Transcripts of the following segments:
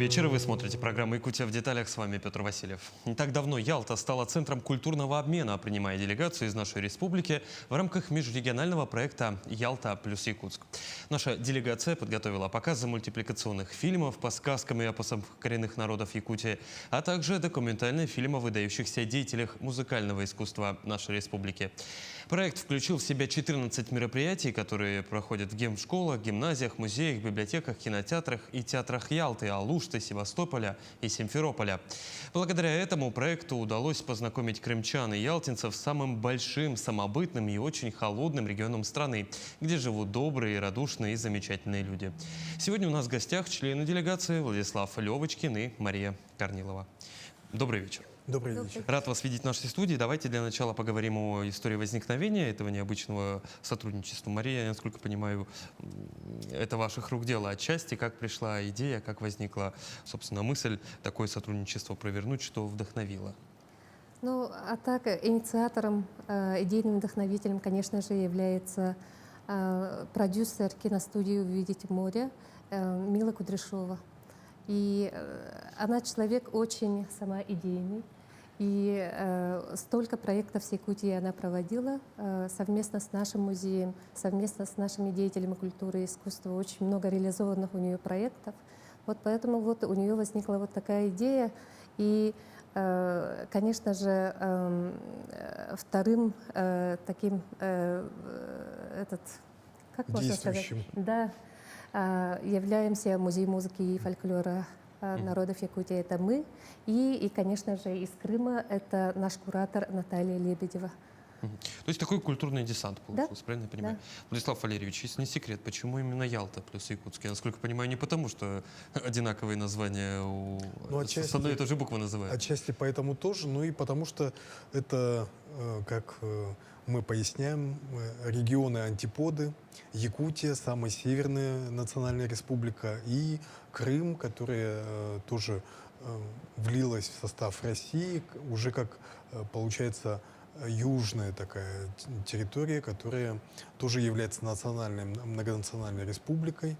вечер. Вы смотрите программу «Якутия в деталях». С вами Петр Васильев. Не так давно Ялта стала центром культурного обмена, принимая делегацию из нашей республики в рамках межрегионального проекта «Ялта плюс Якутск». Наша делегация подготовила показы мультипликационных фильмов по сказкам и эпосам коренных народов Якутии, а также документальные фильмы о выдающихся деятелях музыкального искусства нашей республики. Проект включил в себя 14 мероприятий, которые проходят в гимшколах, гимназиях, музеях, библиотеках, кинотеатрах и театрах Ялты, Алушты, Севастополя и Симферополя. Благодаря этому проекту удалось познакомить крымчан и ялтинцев с самым большим, самобытным и очень холодным регионом страны, где живут добрые, радушные и замечательные люди. Сегодня у нас в гостях члены делегации Владислав Левочкин и Мария Корнилова. Добрый вечер. Добрый вечер. Рад вас видеть в нашей студии. Давайте для начала поговорим о истории возникновения этого необычного сотрудничества. Мария, я насколько понимаю, это ваших рук дело отчасти. Как пришла идея, как возникла, собственно, мысль такое сотрудничество провернуть, что вдохновило? Ну, а так, инициатором, идейным вдохновителем, конечно же, является продюсер киностудии «Увидеть море» Мила Кудряшова. И она человек очень самоидейный. И столько проектов в Якутии она проводила совместно с нашим музеем, совместно с нашими деятелями культуры и искусства. Очень много реализованных у нее проектов. Вот поэтому вот у нее возникла вот такая идея. И, конечно же, вторым таким, как можно сказать? Да, являемся Музей музыки и фольклора народов Якутии, это мы. И, конечно же, из Крыма это наш куратор Наталья Лебедева. То есть такой культурный десант получился, да? Правильно я понимаю? Да. Владислав Валерьевич, если не секрет, почему именно Ялта плюс Якутск? Я, насколько понимаю, не потому, что одинаковые названия с одной и той же буквы называют. Отчасти поэтому тоже, но и потому что это, как мы поясняем, регионы-антиподы. Якутия, самая северная национальная республика, и Крым, которая тоже влилась в состав России, уже как, получается, южная такая территория, которая тоже является национальной, многонациональной республикой.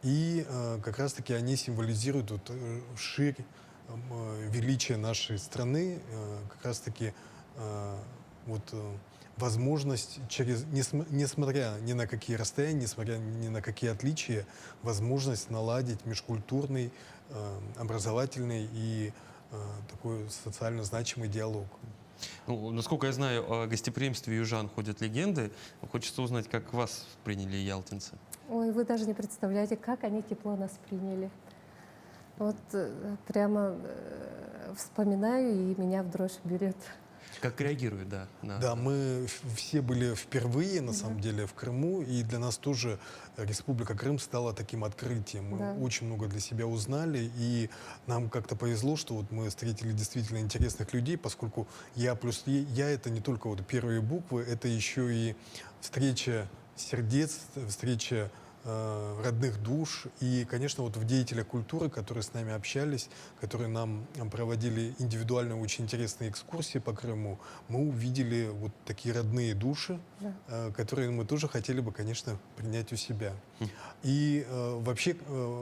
И как раз-таки они символизируют вот, ширь, величие нашей страны, как раз-таки вот, возможность, несмотря ни на какие расстояния, несмотря ни на какие отличия, возможность наладить межкультурный, образовательный и такой социально значимый диалог. Ну, насколько я знаю, о гостеприимстве южан ходят легенды. Хочется узнать, как вас приняли ялтинцы. Ой, вы даже не представляете, как они тепло нас приняли. Вот прямо вспоминаю, и меня в дрожь берет. Как реагируют, да? Да, мы все были впервые, на самом деле, в Крыму, и для нас тоже Республика Крым стала таким открытием. Мы очень много для себя узнали, и нам как-то повезло, что вот мы встретили действительно интересных людей, поскольку я плюс я — это не только вот первые буквы, это еще и встреча сердец, встреча родных душ. И, конечно, вот в деятелях культуры, которые с нами общались, которые нам проводили индивидуальные, очень интересные экскурсии по Крыму, мы увидели вот такие родные души, которые мы тоже хотели бы, конечно, принять у себя. И вообще,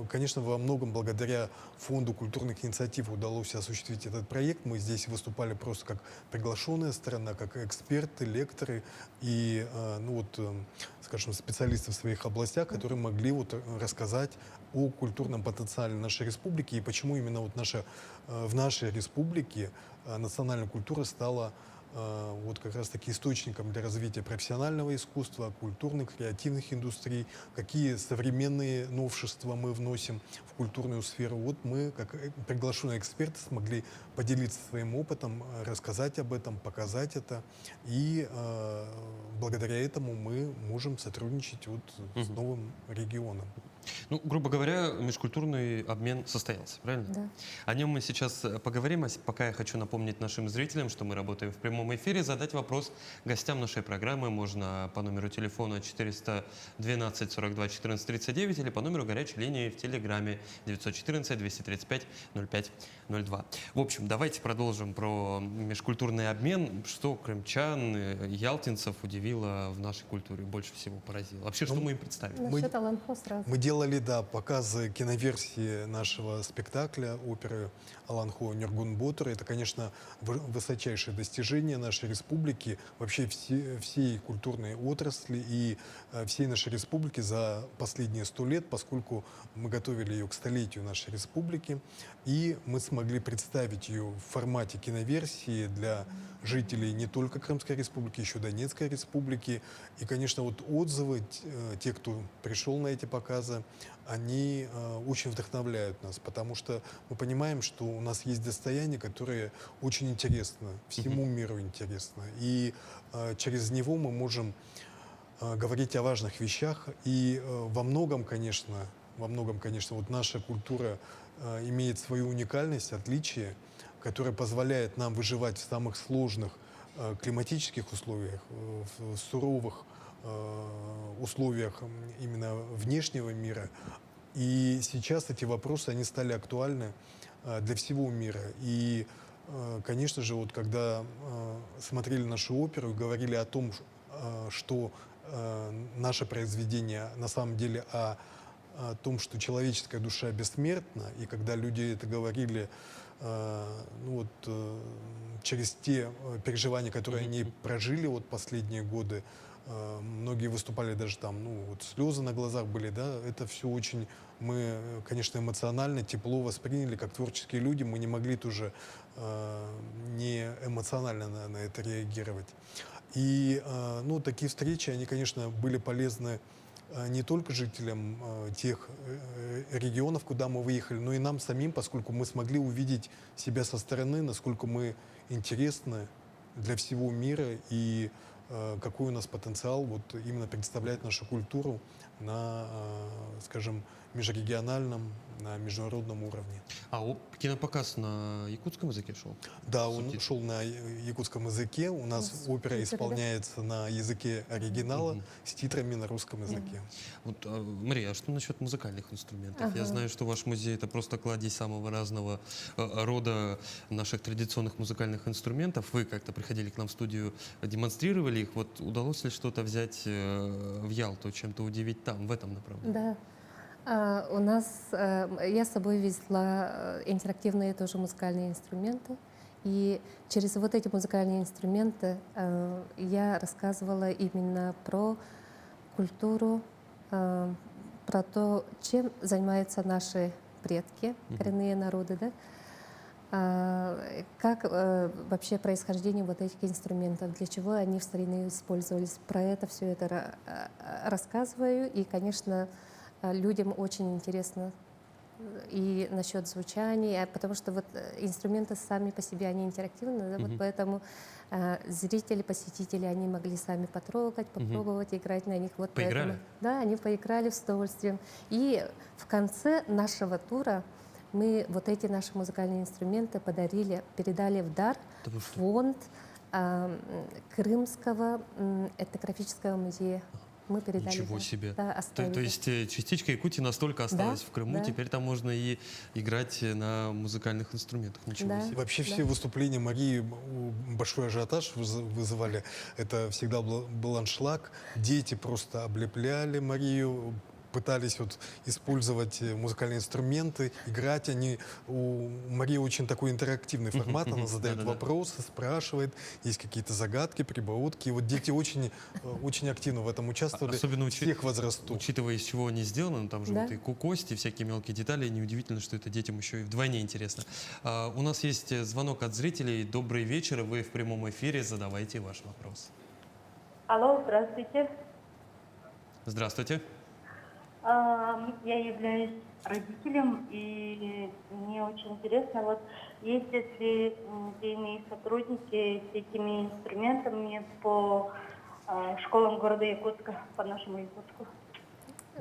конечно, во многом благодаря Фонду культурных инициатив удалось осуществить этот проект. Мы здесь выступали просто как приглашенная сторона, как эксперты, лекторы и, ну вот, скажем, специалисты в своих областях, которые могли вот рассказать о культурном потенциале нашей республики и почему именно вот в нашей республике национальная культура стала вот как раз-таки источником для развития профессионального искусства, культурных, креативных индустрий, какие современные новшества мы вносим в культурную сферу. Вот мы, как приглашенные эксперты, смогли поделиться своим опытом, рассказать об этом, показать это. И благодаря этому мы можем сотрудничать вот с новым регионом. Ну, грубо говоря, межкультурный обмен состоялся, правильно? Да. О нем мы сейчас поговорим. Пока я хочу напомнить нашим зрителям, что мы работаем в прямом эфире. Задать вопрос гостям нашей программы можно по номеру телефона 412 42 14 39 или по номеру горячей линии в Телеграме 914 235 05 02. В общем, давайте продолжим про межкультурный обмен. Что крымчан, ялтинцев удивило в нашей культуре, больше всего поразило? Вообще, что мы им представили? Насчет Аланхо сразу. Мы делаем делали, да, показы киноверсии нашего спектакля оперы Аланхо Нюргун Ботор. Это, конечно, высочайшее достижение нашей республики, вообще всей культурной отрасли и всей нашей республики за последние 100 лет, поскольку мы готовили ее к столетию нашей республики, и мы смогли представить ее в формате киноверсии для жителей не только Крымской республики, еще Донецкой республики. И, конечно, вот отзывы, те, кто пришел на эти показы, они очень вдохновляют нас, потому что мы понимаем, что у нас есть достояние, которое очень интересно, всему миру интересно. И через него мы можем говорить о важных вещах. И во многом, конечно, вот наша культура имеет свою уникальность, отличие, которое позволяет нам выживать в самых сложных климатических условиях, в суровых условиях именно внешнего мира. И сейчас эти вопросы, они стали актуальны для всего мира. И, конечно же, вот когда смотрели нашу оперу и говорили о том, что наше произведение на самом деле о том, что человеческая душа бессмертна, и когда люди это говорили через те переживания, которые они прожили вот последние годы, многие выступали даже там, слезы на глазах были, да, это все очень, мы, конечно, эмоционально, тепло восприняли, как творческие люди, мы не могли тоже не эмоционально на это реагировать. И, такие встречи, они, конечно, были полезны не только жителям тех регионов, куда мы выехали, но и нам самим, поскольку мы смогли увидеть себя со стороны, насколько мы интересны для всего мира и какой у нас потенциал вот именно представлять нашу культуру на, скажем, межрегиональном, на международном уровне. А кинопоказ на якутском языке шел? Да, он шел на якутском языке. У нас опера исполняется на языке оригинала с титрами на русском языке. Вот, Мария, а что насчет музыкальных инструментов? Я знаю, что ваш музей — это просто кладезь самого разного рода наших традиционных музыкальных инструментов. Вы как-то приходили к нам в студию, демонстрировали их. Вот удалось ли что-то взять в Ялту, чем-то удивить там, в этом направлении? Да. У нас, я с собой везла интерактивные тоже музыкальные инструменты. И через вот эти музыкальные инструменты я рассказывала именно про культуру, про то, чем занимаются наши предки, коренные народы, да? Как вообще происхождение вот этих инструментов, для чего они в старину использовались. Про это все это рассказываю. И, конечно, людям очень интересно и насчет звучания, потому что вот инструменты сами по себе, они интерактивны, да, вот поэтому зрители, посетители, они могли сами потрогать, попробовать играть на них. Вот Поиграли? Поэтому, да, они поиграли с удовольствием. И в конце нашего тура мы вот эти наши музыкальные инструменты передали в дар в фонд Крымского этнографического музея. Мы передали. Ничего себе. Да, То есть частичка Якутии настолько осталась в Крыму, да. теперь там можно и играть на музыкальных инструментах. Ничего Да. себе. Вообще все выступления Марии большой ажиотаж вызывали. Это всегда был аншлаг. Дети просто облепляли Марию, пытались вот использовать музыкальные инструменты, играть. У Марии очень такой интерактивный формат. Она задает вопросы, спрашивает, есть какие-то загадки, прибаутки. И вот дети очень, очень активно в этом участвовали. Особенно всех возрастов. Учитывая, из чего они сделаны, там же Да. вот и кости, всякие мелкие детали, неудивительно, что это детям еще и вдвойне интересно. У нас есть звонок от зрителей. Добрый вечер, вы в прямом эфире, задавайте ваш вопрос. Алло, здравствуйте. Здравствуйте. Я являюсь родителем, и мне очень интересно, вот ездят ли музейные сотрудники с этими инструментами по школам города Якутска, по нашему Якутску.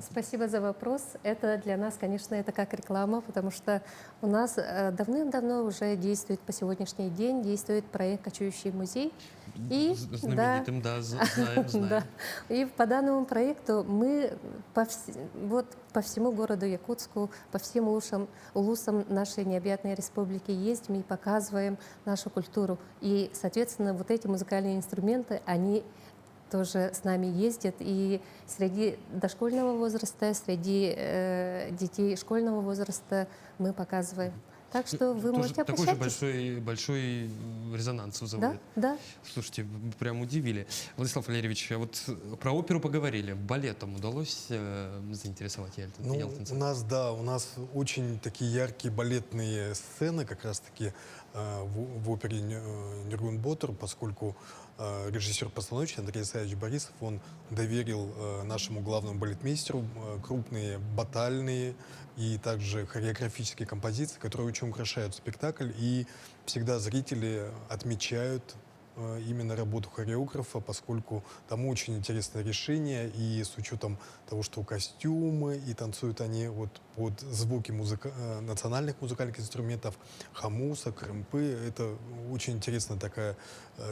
Спасибо за вопрос. Это для нас, конечно, это как реклама, потому что у нас давным-давно уже действует по сегодняшний день действует проект «Кочующий музей». И, Знаменитым, да, знаем. да. И по данному проекту мы по всему городу Якутску, по всем улусам нашей необъятной республики ездим и показываем нашу культуру. И, соответственно, вот эти музыкальные инструменты, они тоже с нами ездят. И среди дошкольного возраста, среди детей школьного возраста мы показываем. Так что вы Тоже можете такой же обращаться. большой резонанс Да, вызывает. да. Слушайте, вы прям удивили. Владислав Валерьевич, а вот про оперу поговорили. Балетом удалось заинтересовать Ну, ялтинцев? у нас очень такие яркие балетные сцены, как раз-таки в опере Нюргун Ботор, поскольку режиссер-постановщик Андрей Исаевич Борисов, он доверил нашему главному балетмейстеру крупные батальные и также хореографические композиции, которые очень украшают спектакль, и всегда зрители отмечают именно работу хореографа, поскольку там очень интересное решение, и с учетом того, что костюмы, и танцуют они вот под звуки национальных музыкальных инструментов, хамуса, крымпы, это очень интересный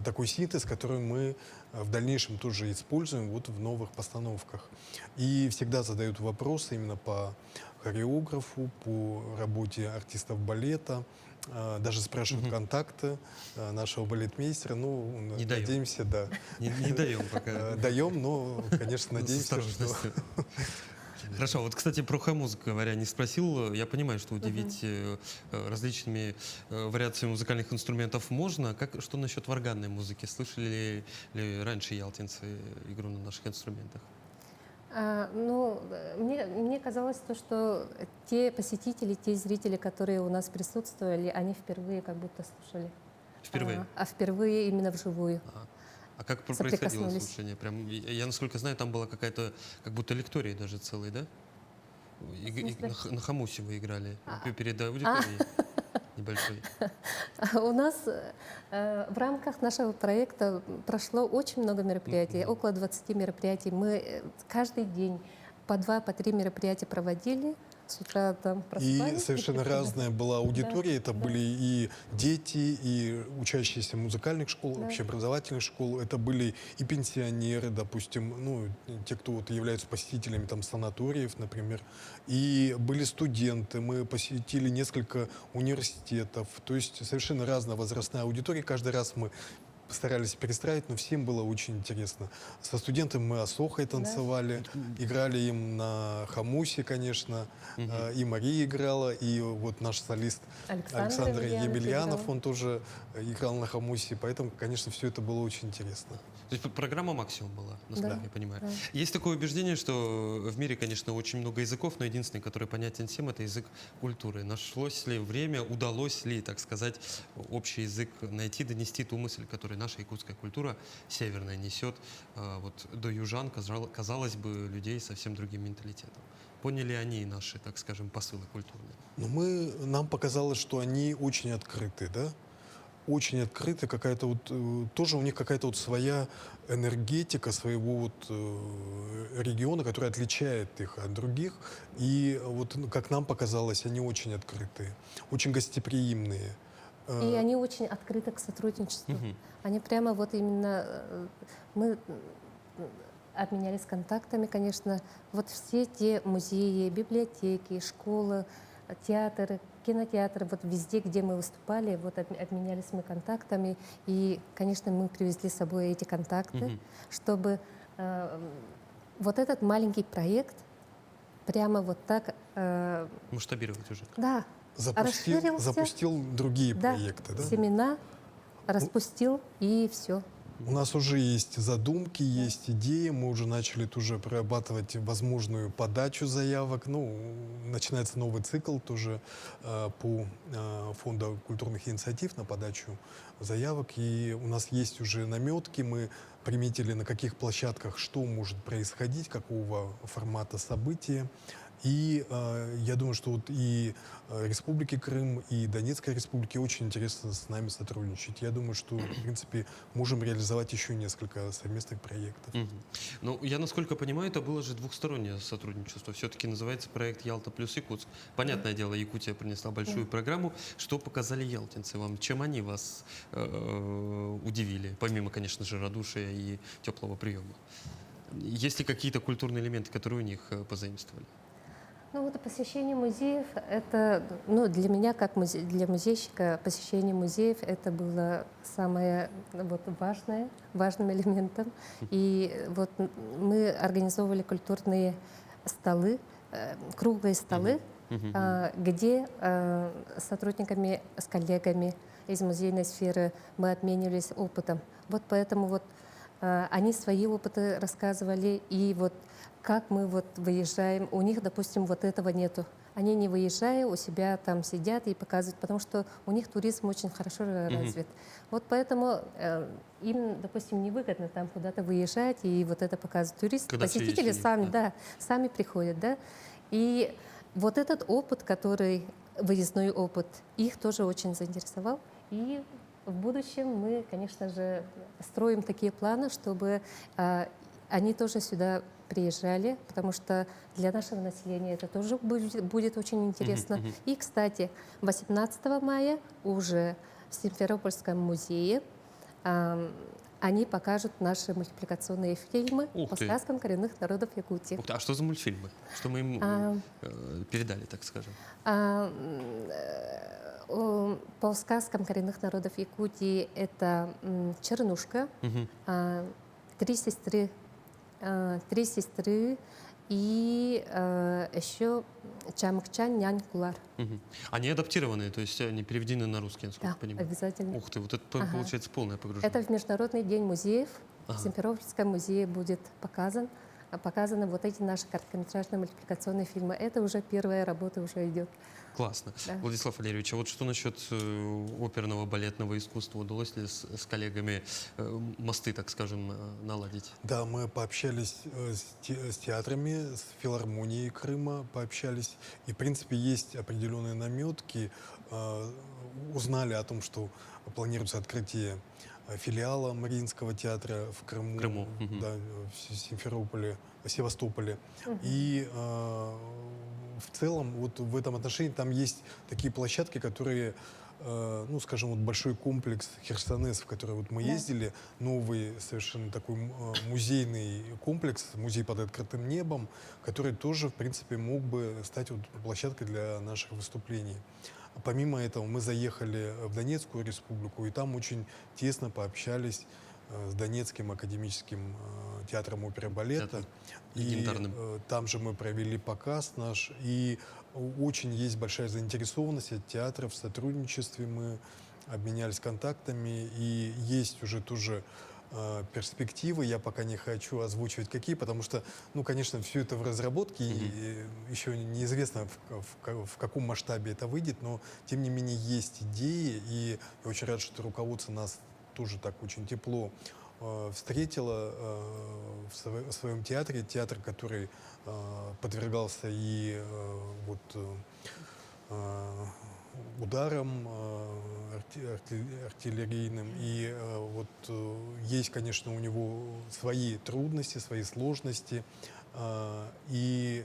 такой синтез, который мы в дальнейшем тоже используем вот в новых постановках. И всегда задают вопросы именно по хореографу, по работе артистов балета, даже спрашивают контакты нашего балетмейстера. Ну, Не даем. надеемся, да. Не даем пока. Даем, но, конечно, С надеемся, что... осторожностью. Хорошо, вот, кстати, про хамус говоря, не спросил. Я понимаю, что удивить различными вариациями музыкальных инструментов можно. Что насчет варганной музыки? Слышали ли раньше ялтинцы игру на наших инструментах? Мне казалось то, что те посетители, те зрители, которые у нас присутствовали, они впервые как будто слушали. Впервые? Впервые именно вживую. А как происходило слушание? Прям, я, насколько знаю, там была какая-то, как будто лектория даже целая, да? На хамусе вы играли перед аудиторией небольшой. У нас в рамках нашего проекта прошло очень много мероприятий, около 20 мероприятий. Мы каждый день по 2-3 мероприятия проводили. С утра там просыпались. И совершенно разная была аудитория. Это были и дети, и учащиеся музыкальных школ, общеобразовательных школ. Это были и пенсионеры, допустим, ну, те, кто вот являются посетителями там санаториев, например. И были студенты. Мы посетили несколько университетов. То есть совершенно разная возрастная аудитория. Каждый раз мы старались перестраивать, но всем было очень интересно. Со студентами мы осохой танцевали, играли им на хамусе, конечно, и Мария играла, и вот наш солист Александр Емельянов, он тоже играл на хамусе, поэтому, конечно, все это было очень интересно. То есть программа максимум была, насколько я понимаю. Да. Есть такое убеждение, что в мире, конечно, очень много языков, но единственный, который понятен всем, это язык культуры. Нашлось ли время, удалось ли, так сказать, общий язык найти, донести ту мысль, которую наша якутская культура северная несет вот до южан, казалось бы, людей с совсем другим менталитетом. Поняли они наши, так скажем, посылы культурные? Но нам показалось, что они очень открыты, да? Очень открыты, какая-то вот, тоже у них какая-то вот своя энергетика своего вот региона, которая отличает их от других. И вот, как нам показалось, они очень открытые, очень гостеприимные. И они очень открыты к сотрудничеству. Они прямо вот именно... Мы обменялись контактами, конечно. Вот все те музеи, библиотеки, школы, театры, кинотеатры, вот везде, где мы выступали, вот обменялись мы контактами. И, конечно, мы привезли с собой эти контакты, чтобы вот этот маленький проект прямо вот так... Масштабировать уже. Да, запустил другие проекты. Да? Семена распустил, и все. У нас уже есть задумки, есть идеи. Мы уже начали тоже прорабатывать возможную подачу заявок. Ну, начинается новый цикл тоже по фонду культурных инициатив на подачу заявок. И у нас есть уже наметки. Мы приметили, на каких площадках что может происходить, какого формата события. И я думаю, что вот и Республике Крым, и Донецкой Республике очень интересно с нами сотрудничать. Я думаю, что, в принципе, можем реализовать еще несколько совместных проектов. Ну, я, насколько понимаю, это было же двухстороннее сотрудничество. Все-таки называется проект «Ялта плюс Якутск». Понятное дело, Якутия принесла большую программу. Что показали ялтинцы вам? Чем они вас удивили? Помимо, конечно же, радушия и теплого приема. Есть ли какие-то культурные элементы, которые у них позаимствовали? Ну вот посещение музеев, это, ну, для меня, как для музейщика, посещение музеев это было самое вот, важным элементом. И вот мы организовывали культурные столы, круглые столы, где с сотрудниками, с коллегами из музейной сферы мы обменивались опытом. Вот поэтому вот они свои опыты рассказывали, и вот как мы вот выезжаем, у них, допустим, вот этого нету. Они не выезжая, у себя там сидят и показывают, потому что у них туризм очень хорошо развит. Вот поэтому им, допустим, невыгодно там куда-то выезжать и вот это показывать. Когда все есть у Посетители них, сами, да. да, сами приходят, да. И вот этот опыт, который, выездной опыт, их тоже очень заинтересовал. И в будущем мы, конечно же, строим такие планы, чтобы они тоже сюда приезжали, потому что для нашего населения это тоже будет очень интересно. И, кстати, 18 мая уже в Симферопольском музее они покажут наши мультипликационные фильмы Ух по ты. сказкам коренных народов Якутии. Ух ты, а что за мультфильмы? Что мы им передали, так скажем? По сказкам коренных народов Якутии это Чернушка, три сестры и еще Чамыкчан, Нянь Кулар. Они адаптированные, то есть они переведены на русский, насколько Да, понимаю. обязательно. Ух ты, вот это получается полное погружение. Это в Международный день музеев в Симферопольском музее будет показаны вот эти наши короткометражные мультипликационные фильмы. Это уже первая работа уже идет. Классно. Да. Владислав Валерьевич, а вот что насчет оперного балетного искусства? Удалось ли с коллегами мосты, так скажем, наладить? Да, мы пообщались с театрами, с филармонией Крыма пообщались. И, в принципе, есть определенные наметки. Узнали о том, что планируется открытие филиала Мариинского театра в Крыму, да, в Симферополе, в Севастополе. И в целом вот в этом отношении там есть такие площадки, которые, ну, скажем, вот большой комплекс Херсонес, в который вот мы ездили, новый совершенно такой музейный комплекс, музей под открытым небом, который тоже, в принципе, мог бы стать вот площадкой для наших выступлений. Помимо этого мы заехали в Донецкую республику, и там очень тесно пообщались с Донецким академическим театром оперы и балета. Легендарным. Там же мы провели показ наш, и очень есть большая заинтересованность от театра в сотрудничестве. Мы обменялись контактами, и есть уже тоже перспективы. Я пока не хочу озвучивать какие, потому что, ну, конечно, все это в разработке, и еще неизвестно, в каком масштабе это выйдет, но, тем не менее, есть идеи, и я очень рад, что руководство нас тоже так очень тепло встретила в своем театре, театр, который подвергался и ударам артиллерийным. И есть, конечно, у него свои трудности, свои сложности. И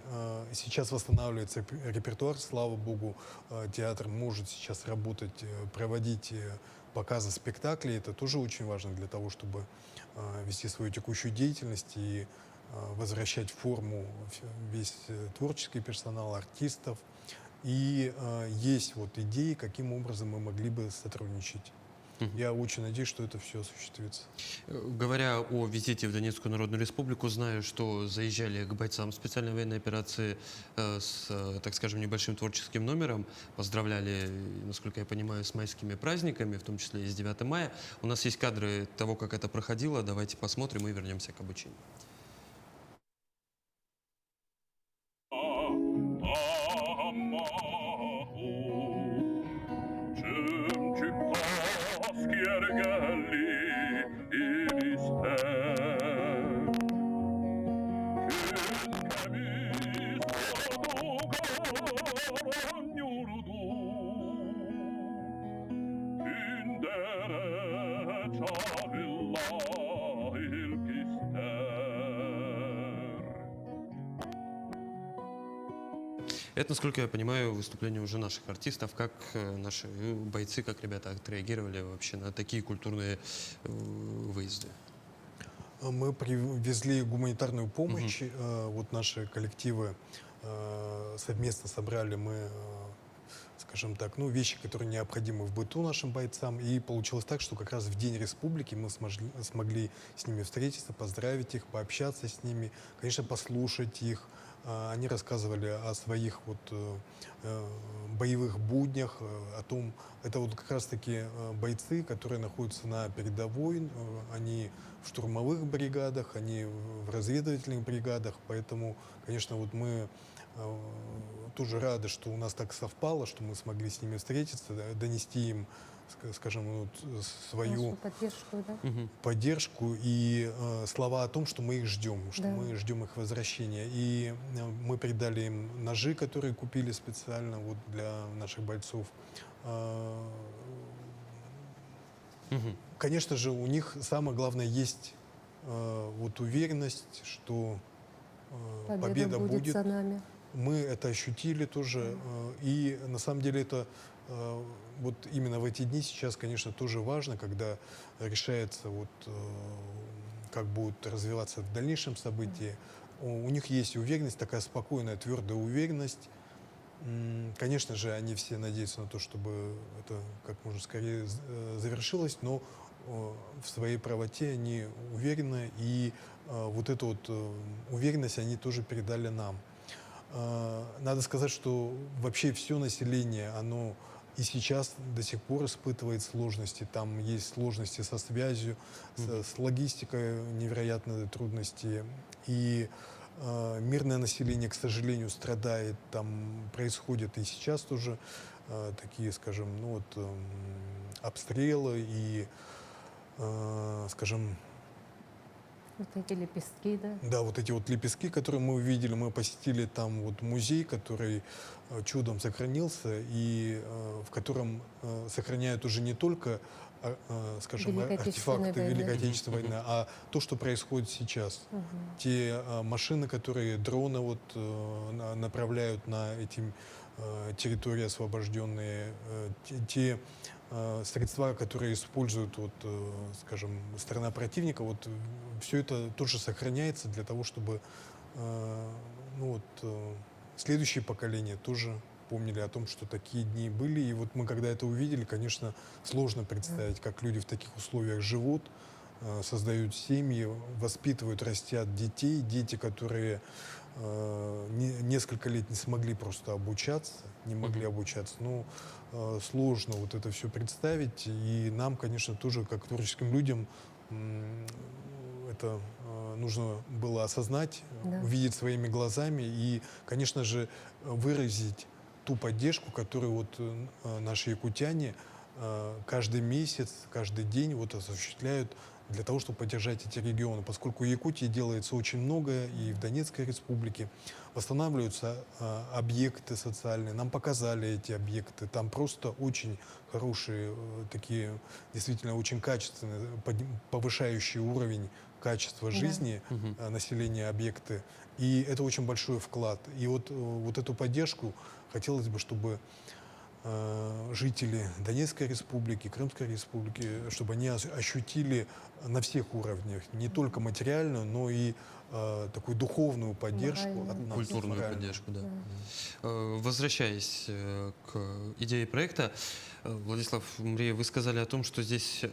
сейчас восстанавливается репертуар, слава богу, театр может сейчас работать, проводить показы спектаклей. Это тоже очень важно для того, чтобы вести свою текущую деятельность и возвращать в форму весь творческий персонал, артистов. И есть вот идеи, каким образом мы могли бы сотрудничать. Я очень надеюсь, что это все осуществится. Говоря о визите в Донецкую Народную Республику, знаю, что заезжали к бойцам специальной военной операции с, так скажем, небольшим творческим номером. Поздравляли, насколько я понимаю, с майскими праздниками, в том числе и с 9 мая. У нас есть кадры того, как это проходило. Давайте посмотрим и вернемся к обучению. Это, насколько я понимаю, выступление уже наших артистов. Как наши бойцы, как ребята отреагировали вообще на такие культурные выезды? Мы привезли гуманитарную помощь. Вот наши коллективы совместно собрали мы, скажем так, ну, вещи, которые необходимы в быту нашим бойцам. И получилось так, что как раз в День Республики мы смогли с ними встретиться, поздравить их, пообщаться с ними, конечно, послушать их. Они рассказывали о своих вот боевых буднях, о том, это вот как раз-таки бойцы, которые находятся на передовой, они в штурмовых бригадах, они в разведывательных бригадах, поэтому, конечно, вот мы тоже рады, что у нас так совпало, что мы смогли с ними встретиться, донести им, скажем, вот свою Нашу поддержку, да. поддержку и слова о том, что мы их ждем, что Да. мы ждем их возвращения. И мы передали им ножи, которые купили специально вот для наших бойцов. Конечно же, у них самое главное есть вот уверенность, что победа будет будет. за нами. Мы это ощутили тоже. И на самом деле это вот именно в эти дни сейчас, конечно, тоже важно, когда решается, вот, как будут развиваться в дальнейшем события. У них есть уверенность, такая спокойная, твердая уверенность. Конечно же, они все надеются на то, чтобы это как можно скорее завершилось, но в своей правоте они уверены, и вот эту вот уверенность они тоже передали нам. Надо сказать, что вообще все население, оно и сейчас до сих пор испытывает сложности. Там есть сложности со связью, с логистикой, невероятные трудности. И мирное население, к сожалению, страдает. Там происходят и сейчас тоже такие, скажем, ну вот, обстрелы и, скажем, Вот эти лепестки, да. да, вот эти вот лепестки, которые мы увидели, мы посетили там вот музей, который чудом сохранился, и в котором сохраняют уже не только, скажем, Великой Отечественной артефакты войны. Великой Отечественной войны, а то, что происходит сейчас. Те машины, которые дроны вот направляют на эти территории освобожденные, те средства, которые используют, вот, скажем, сторона противника, вот все это тоже сохраняется для того, чтобы ну, вот, следующие поколения тоже помнили о том, что такие дни были. И вот мы, когда это увидели, конечно, сложно представить, как люди в таких условиях живут, создают семьи, воспитывают, растят детей, дети, которые несколько лет не смогли просто обучаться, не могли обучаться. Ну, сложно вот это все представить. И нам, конечно, тоже, как творческим людям, это нужно было осознать, Да. увидеть своими глазами и, конечно же, выразить ту поддержку, которую вот наши якутяне каждый месяц, каждый день вот осуществляют для того, чтобы поддержать эти регионы. Поскольку в Якутии делается очень многое, и в Донецкой республике восстанавливаются объекты социальные. Нам показали эти объекты. Там просто очень хорошие, такие действительно очень качественные, повышающие уровень качества жизни населения объекты. И это очень большой вклад. И вот, вот эту поддержку хотелось бы, чтобы жители Донецкой республики, Крымской республики, чтобы они ощутили на всех уровнях, не только материальную, но и такую духовную поддержку Моральную. от нас. Культурную Моральную. поддержку, да. Возвращаясь к идее проекта, Владислав, Мария, вы сказали о том, что здесь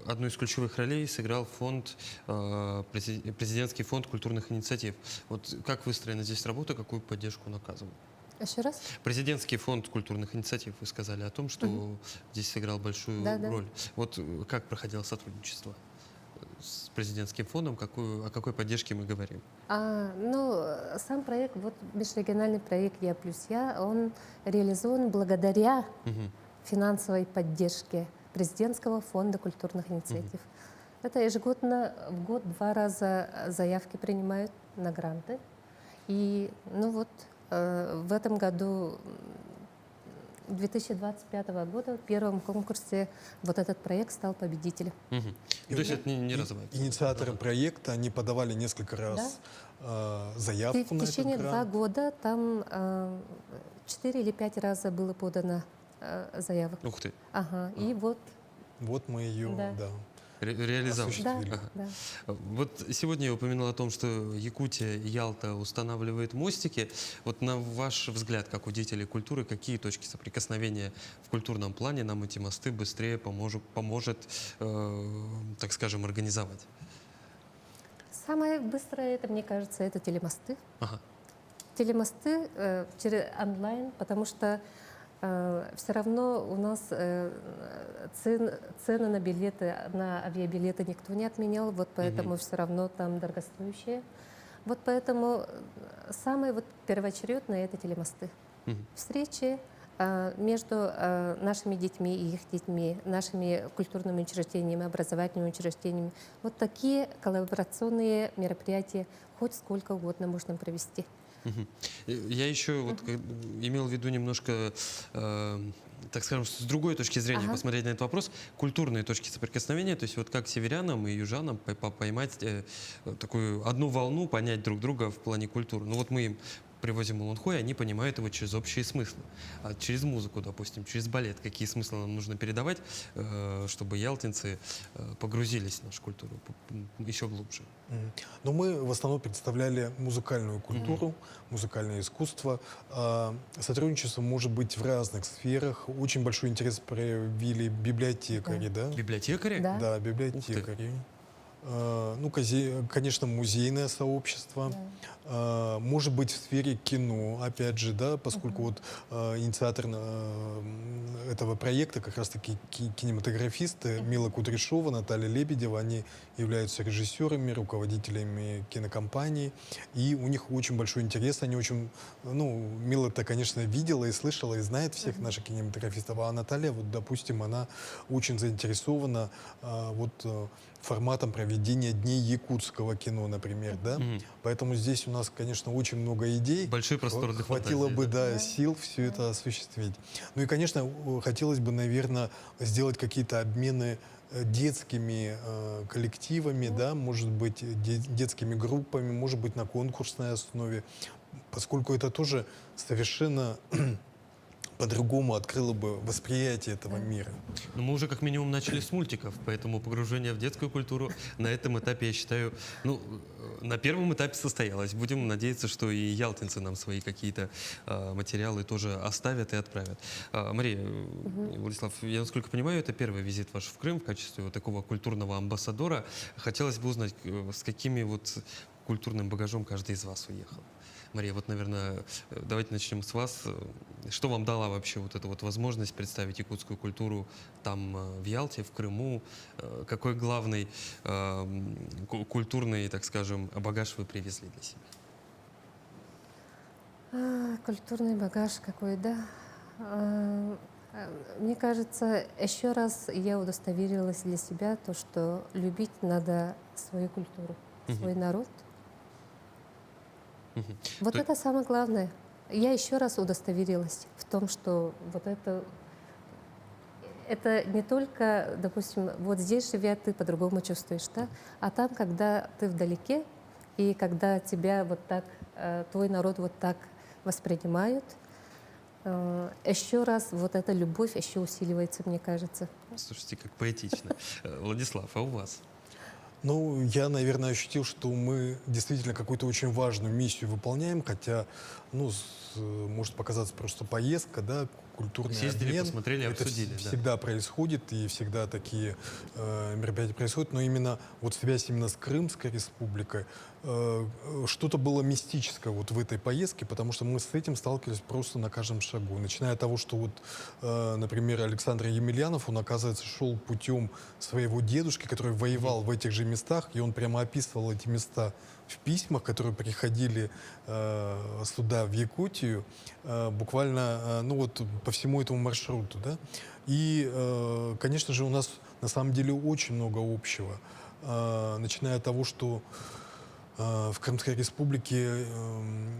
одну из ключевых ролей сыграл фонд, президентский фонд культурных инициатив. Вот как выстроена здесь работа, какую поддержку он оказывал? Еще раз? Президентский фонд культурных инициатив, вы сказали о том, что здесь сыграл большую Да, да. роль. Вот как проходило сотрудничество с президентским фондом, о какой поддержке мы говорим? Сам проект, вот межрегиональный проект «Я плюс я», он реализован благодаря финансовой поддержке президентского фонда культурных инициатив. Это ежегодно, в год 2 раза заявки принимают на гранты. И, ну вот, в этом году, 2025 года, в первом конкурсе вот этот проект стал победителем. То есть это не разовая? Инициаторы проекта, они подавали несколько раз заявку В на этот течение 2 грант. года там 4 или 5 раза было подано заявок. Ух ты. Ага, и вот Вот мы ее, Да. да. реализовать. Да, Осуществили. да. Вот сегодня я упомянул о том, что Якутия и Ялта устанавливают мостики. Вот на ваш взгляд, как у деятелей культуры, какие точки соприкосновения в культурном плане нам эти мосты быстрее поможет, так скажем, организовать? Самое быстрое, это, мне кажется, это телемосты. Ага. Телемосты через онлайн, потому что все равно у нас цены на билеты, на авиабилеты никто не отменял, вот поэтому все равно там дорогостоящие. Вот поэтому самое вот первоочередное это телемосты. Мгм. Встречи между нашими детьми и их детьми, нашими культурными учреждениями, образовательными учреждениями. Вот такие коллаборационные мероприятия хоть сколько угодно можно провести. Мгм. Я еще вот имел в виду немножко, так скажем, с другой точки зрения Ага. посмотреть на этот вопрос, культурные точки соприкосновения, то есть вот как северянам и южанам поймать такую одну волну, понять друг друга в плане культуры. Ну вот мы им привозим Улунхой, они понимают его через общие смыслы. А через музыку, допустим, через балет, какие смыслы нам нужно передавать, чтобы ялтинцы погрузились в нашу культуру еще глубже. Но мы в основном представляли музыкальную культуру, музыкальное искусство. Сотрудничество может быть в разных сферах. Очень большой интерес проявили библиотекари, да? Библиотекари? Да. Да, библиотекари. Ну, конечно, музейное сообщество. Может быть, в сфере кино, опять же, да, поскольку вот инициатор этого проекта как раз-таки кинематографисты Мила Кудряшова, Наталья Лебедева, они являются режиссерами, руководителями кинокомпаний, и у них очень большой интерес, они очень, ну, Мила-то, конечно, видела и слышала, и знает всех наших кинематографистов, а Наталья, вот, допустим, она очень заинтересована форматом проведения Дней якутского кино, например, да. Поэтому здесь у нас, конечно, очень много идей. Большой простор для Хватило фантазии, бы, да? да, сил все это осуществить. Ну и, конечно, хотелось бы, наверное, сделать какие-то обмены детскими коллективами, да, может быть, детскими группами, может быть, на конкурсной основе, поскольку это тоже совершенно по-другому открыло бы восприятие этого мира. Ну, мы уже как минимум начали с мультиков, поэтому погружение в детскую культуру на этом этапе, я считаю, ну, на первом этапе состоялось. Будем надеяться, что и ялтинцы нам свои какие-то материалы тоже оставят и отправят. Мария, Владислав, я насколько понимаю, это первый визит ваш в Крым в качестве вот такого культурного амбассадора. Хотелось бы узнать, с какими вот культурным багажом каждый из вас уехал. Мария, вот, наверное, давайте начнем с вас. Что вам дала вообще вот эта вот возможность представить якутскую культуру там, в Ялте, в Крыму? Какой главный культурный, так скажем, багаж вы привезли для себя? Культурный багаж какой, да. Мне кажется, еще раз я удостоверилась для себя то, что любить надо свою культуру, свой народ. Вот это самое главное. Я еще раз удостоверилась в том, что вот это не только, допустим, вот здесь живя, ты по-другому чувствуешь, да? А там, когда ты вдалеке, и когда тебя вот так, твой народ вот так воспринимают, еще раз вот эта любовь еще усиливается, мне кажется. Слушайте, как поэтично. Владислав, а у вас? Ну, я, наверное, ощутил, что мы действительно какую-то очень важную миссию выполняем, хотя, ну, может показаться просто поездка, да, культурный Съездили, обмен. посмотрели, Это обсудили, да. всегда происходит, и всегда такие мероприятия происходят, но именно вот связь именно с Крымской республикой, что-то было мистическое вот в этой поездке, потому что мы с этим сталкивались просто на каждом шагу. Начиная от того, что вот, например, Александр Емельянов, он, оказывается, шел путем своего дедушки, который воевал в этих же местах, и он прямо описывал эти места в письмах, которые приходили сюда, в Якутию, буквально, ну вот, по всему этому маршруту, да. И, конечно же, у нас на самом деле очень много общего, начиная от того, что в Крымской республике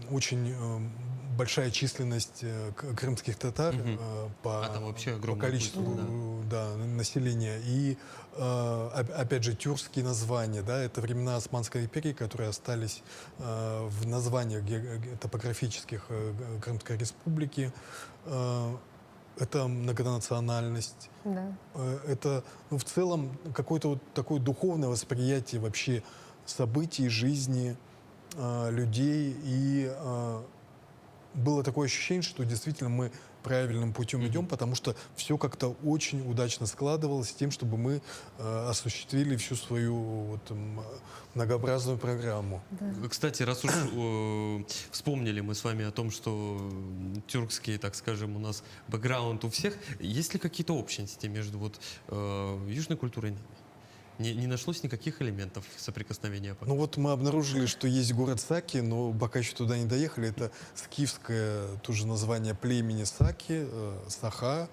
очень большая численность крымских татар по там вообще по огромная количеству культура, да, населения. И опять же тюркские названия, да, это времена Османской империи, которые остались в названиях топографических Крымской республики. это многонациональность, Да. это, ну, в целом какое-то вот такое духовное восприятие вообще событий, жизни, людей. И было такое ощущение, что действительно мы правильным путем идем, потому что все как-то очень удачно складывалось с тем, чтобы мы осуществили всю свою вот, многообразную программу. Кстати, раз уж вспомнили мы с вами о том, что тюркский, так скажем, у нас бэкграунд у всех, есть ли какие-то общности между вот южной культурой и нами? Не нашлось никаких элементов соприкосновения пока? Ну вот мы обнаружили, что есть город Саки, но пока еще туда не доехали. Это скифское тоже название племени Саки, Саха.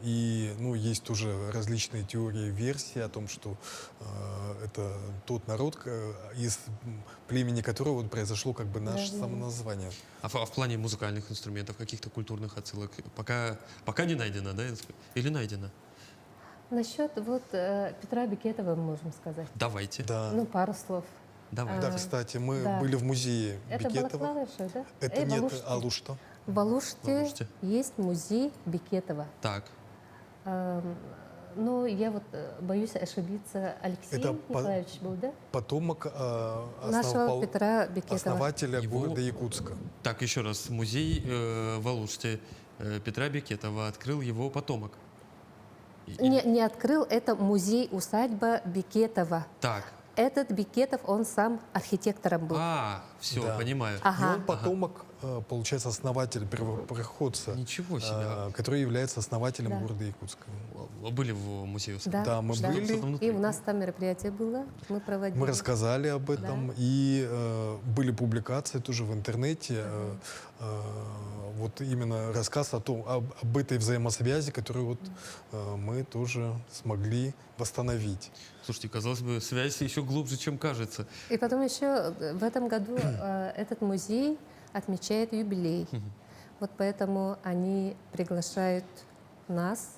И ну, есть тоже различные теории, версии о том, что это тот народ, из племени которого вот произошло как бы наше самоназвание. А в плане музыкальных инструментов, каких-то культурных отсылок пока не найдено, да? Или найдено? Насчет вот Петра Бекетова мы можем сказать. Давайте. Да. Ну, пару слов. Давайте. Да, кстати, мы да. были в музее Это Бекетова. Балаклавыша, да? Это нет, Балуште. Алушта. В Алуште Алуште. есть музей Бекетова. Так. Но я вот боюсь ошибиться. Алексей Это Николаевич был, да? Потомок Нашего Петра Бекетова. основателя Его- города Якутска. Так, еще раз. Музей в Алуште Петра Бекетова открыл его потомок. Не открыл, это музей-усадьба Бекетова. Так. Этот Бекетов, он сам архитектором был. Все, Да. понимаю. И Ага. он потомок, получается, основатель, первопроходца, Ничего себе. который является основателем Да. города Якутска. Были в музее? Да, мы были. Что там внутри? И у нас там мероприятие было, мы проводили. Мы рассказали об этом, и были публикации тоже в интернете. Вот именно рассказ об этой взаимосвязи, которую вот мы тоже смогли восстановить. Слушайте, казалось бы, связь еще глубже, чем кажется. И потом еще в этом году этот музей отмечает юбилей. Вот поэтому они приглашают нас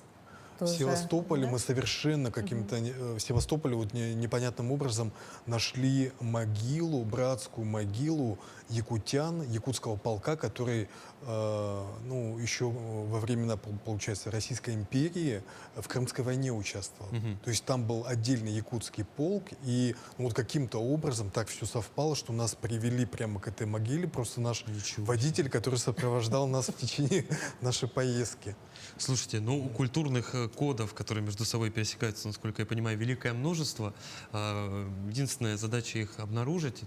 В тоже. Севастополе Да? мы совершенно каким-то в Севастополе вот непонятным образом нашли могилу, братскую могилу якутян, якутского полка, который ну, еще во времена, получается, Российской империи в Крымской войне участвовал. То есть там был отдельный якутский полк, и ну, вот каким-то образом так все совпало, что нас привели прямо к этой могиле, просто наш водитель, который сопровождал нас в течение нашей поездки. Слушайте, ну, культурных кодов, которые между собой пересекаются, насколько я понимаю, великое множество. Единственная задача их обнаружить.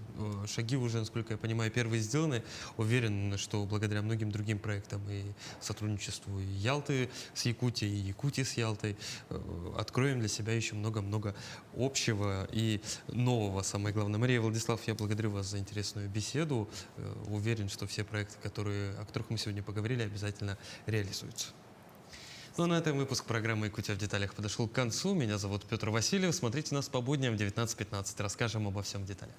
Шаги уже, насколько я понимаю, первые сделаны. Уверен, что благодаря многим другим проектам и сотрудничеству и Ялты с Якутией, и Якутии с Ялтой откроем для себя еще много-много общего и нового, самое главное. Мария, Владислав, я благодарю вас за интересную беседу. Уверен, что все проекты, о которых мы сегодня поговорили, обязательно реализуются. Ну, а на этом выпуск программы «Якутия в деталях» подошел к концу. Меня зовут Петр Васильев. Смотрите нас по будням в 19:15. Расскажем обо всем в деталях.